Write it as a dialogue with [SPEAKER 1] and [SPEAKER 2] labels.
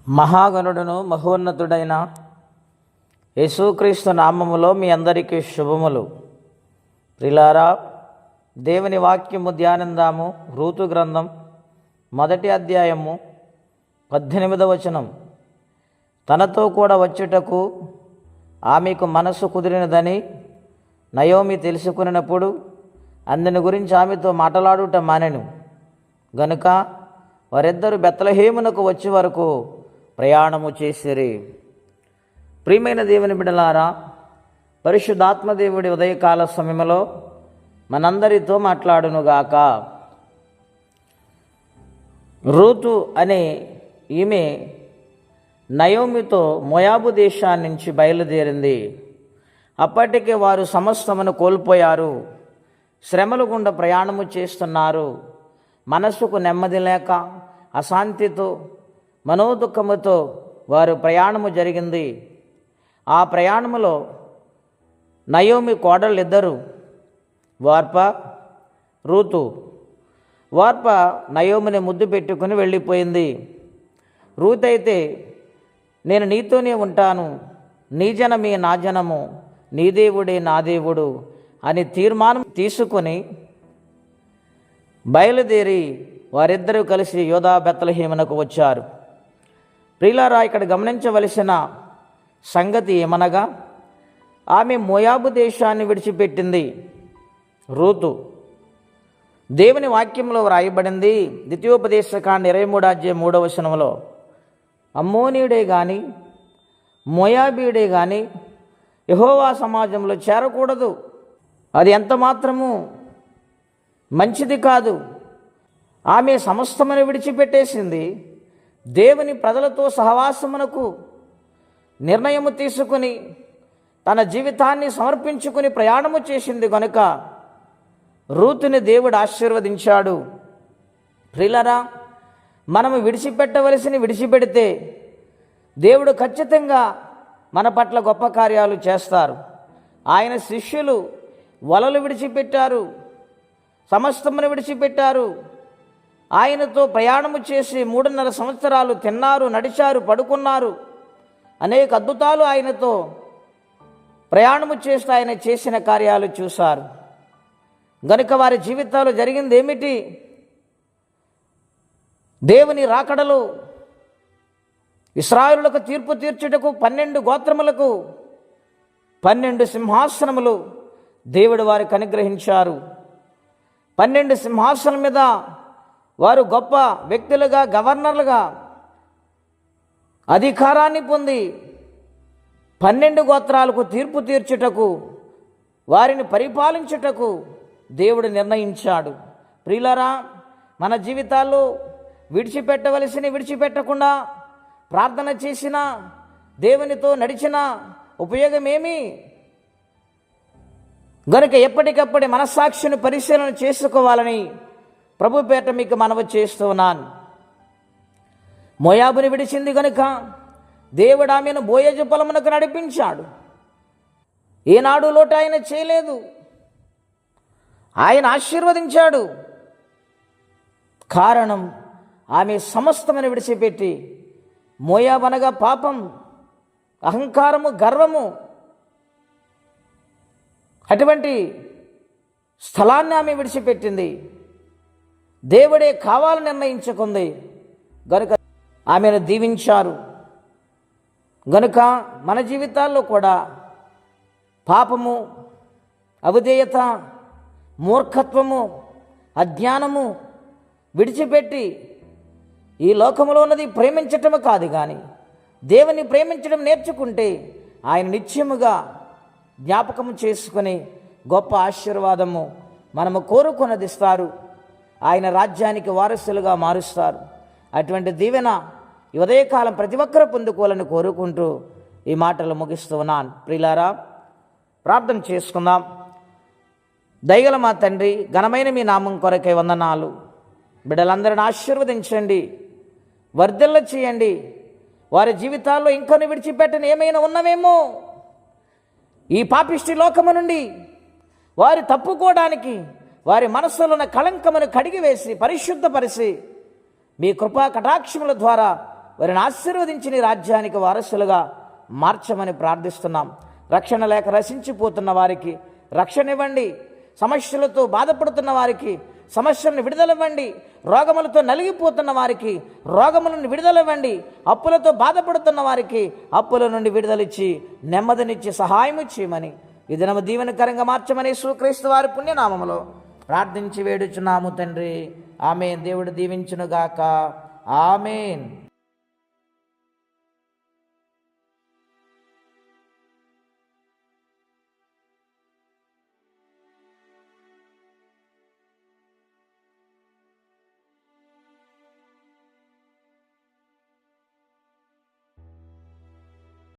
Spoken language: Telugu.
[SPEAKER 1] మహాగణుడును మహోన్నతుడైన యేసుక్రీస్తు నామములో మీ అందరికీ శుభములు. ప్రిలారా, దేవుని వాక్యము ధ్యానిందాము. రూతు గ్రంథం 1 అధ్యాయము 18వ వచనం. తనతో కూడా వచ్చుటకు ఆమెకు మనసు కుదిరినదని నయోమి తెలుసుకున్నప్పుడు అందుని గురించి ఆమెతో మాట్లాడుట మానెను గనుక వారిద్దరు బెత్లెహేమునకు వచ్చే వరకు ప్రయాణము చేసిరి. ప్రియమైన దేవుని బిడ్డలారా, పరిశుద్ధాత్మదేవుడి ఉదయకాల సమయంలో మనందరితో మాట్లాడునుగాక. రూతు అనే ఈమె నయోమితో మోయాబు దేశాన్ని నుంచి బయలుదేరింది. అప్పటికే వారు సమస్తమును కోల్పోయారు. శ్రమలు గుండా ప్రయాణము చేస్తున్నారు. మనసుకు నెమ్మది లేక అశాంతితో మనోదుఖముతో వారు ప్రయాణము జరిగింది. ఆ ప్రయాణములో నయోమి కోడళ్ళిద్దరు, వార్ప, రూతు. వార్ప నయోమిని ముద్దు పెట్టుకుని వెళ్ళిపోయింది. రూతు అయితే, నేను నీతోనే ఉంటాను, నీ జనమే నా జనము, నీ దేవుడే నా దేవుడు అని తీర్మానం తీసుకొని బయలుదేరి వారిద్దరూ కలిసి యోధా బెత్లెహేమునకు వచ్చారు. ప్రియులారా, ఇక్కడ గమనించవలసిన సంగతి ఏమనగా, ఆమె మోయాబు దేశాన్ని విడిచిపెట్టింది. రూతు దేవుని వాక్యంలో వ్రాయబడింది. ద్వితీయోపదేశకాండ 23 అధ్యాయం 3వ వచనంలో, అమ్మోనీయుడే కానీ మోయాబీయుడే కానీ యెహోవా సమాజంలో చేరకూడదు, అది ఎంత మాత్రము మంచిది కాదు. ఆమె సమస్తమును విడిచిపెట్టేసింది. దేవుని ప్రజలతో సహవాసమునకు నిర్ణయము తీసుకుని తన జీవితాన్ని సమర్పించుకుని ప్రయాణము చేసింది కనుక రూతుని దేవుడు ఆశీర్వదించాడు. ప్రియులారా, మనము విడిచిపెడితే దేవుడు ఖచ్చితంగా మన పట్ల గొప్ప కార్యాలు చేస్తారు. ఆయన శిష్యులు వలలు విడిచిపెట్టారు, సమస్తమును విడిచిపెట్టారు. ఆయనతో ప్రయాణము చేసి 3.5 సంవత్సరాలు తిన్నారు, నడిచారు, పడుకున్నారు. అనేక అద్భుతాలు ఆయనతో ప్రయాణము చేస్తూ ఆయన చేసిన కార్యాలు చూశారు. గనుక వారి జీవితాలు జరిగింది ఏమిటి? దేవుని రాకడలో ఇశ్రాయేలులకు తీర్పు తీర్చుటకు 12 గోత్రములకు 12 సింహాసనములు దేవుడు వారికి అనుగ్రహించారు. 12 సింహాసనం మీద వారు గొప్ప వ్యక్తులుగా, గవర్నర్లుగా అధికారాన్ని పొంది 12 గోత్రాలకు తీర్పు తీర్చుటకు, వారిని పరిపాలించుటకు దేవుడు నిర్ణయించాడు. ప్రియులారా, మన జీవితాల్లో విడిచిపెట్టకుండా ప్రార్థన చేసినా, దేవునితో నడిచినా ఉపయోగమేమి? గనుక ఎప్పటికప్పుడు మనస్సాక్షిని పరిశీలన చేసుకోవాలని ప్రభు పేట మీకు మనవి చేస్తున్నాను. మోయాబుని విడిచింది కనుక దేవుడు ఆమెను బోయజు పొలమునకు నడిపించాడు. ఏనాడు లోటు ఆయన చేయలేదు. ఆయన ఆశీర్వదించాడు. కారణం, ఆమె సమస్తమని విడిచిపెట్టి, మోయాబు అనగా పాపం, అహంకారము, గర్వము, అటువంటి స్థలాన్ని ఆమె విడిచిపెట్టింది. దేవుడే కావాలని నిర్ణయించుకుంది గనుక ఆమెను దీవించారు. గనుక మన జీవితాల్లో కూడా పాపము, అవిధేయత, మూర్ఖత్వము, అజ్ఞానము విడిచిపెట్టి ఈ లోకములో ఉన్నది ప్రేమించటము కాదు, కానీ దేవుని ప్రేమించడం నేర్చుకుంటే ఆయన నిత్యముగా జ్ఞాపకము చేసుకుని గొప్ప ఆశీర్వాదము మనము కోరుకున్నది ఇస్తారు. ఆయన రాజ్యానికి వారసులుగా మారుస్తారు. అటువంటి దీవెన ఈ ఉదయకాలం ప్రతి ఒక్కరూ పొందుకోవాలని కోరుకుంటూ ఈ మాటలు ముగిస్తూ ఉన్నాను. ప్రియులారా, ప్రార్థన చేసుకుందాం. దయగల మా తండ్రి, ఘనమైన మీ నామం కొరకై వందనాలు. బిడ్డలందరిని ఆశీర్వదించండి, వర్ధిల్ల చేయండి. వారి జీవితాల్లో ఇంకొన్ని విడిచిపెట్టని ఏమైనా ఉన్నవేమో, ఈ పాపిష్టి లోకము నుండి వారు తప్పుకోవడానికి వారి మనస్సులో ఉన్న కళంకమును కడిగివేసి పరిశుద్ధపరిచి మీ కృపా కటాక్షముల ద్వారా వారిని ఆశీర్వదించి నీ రాజ్యానికి వారసులుగా మార్చమని ప్రార్థిస్తున్నాం. రక్షణ లేక రసించిపోతున్న వారికి రక్షణ ఇవ్వండి. సమస్యలతో బాధపడుతున్న వారికి సమస్యలను విడుదలవ్వండి. రోగములతో నలిగిపోతున్న వారికి రోగములను విడుదలవ్వండి. అప్పులతో బాధపడుతున్న వారికి అప్పుల నుండి విడుదలిచ్చి నెమ్మదినిచ్చి సహాయము చేయమని ఈ దినము దీవెనకరంగా మార్చమని యేసుక్రీస్తు వారి పుణ్యనామములో ప్రార్థించి వేడుచున్నాము తండ్రి. ఆమేన్. దేవుడు దీవించునుగాక. ఆమేన్.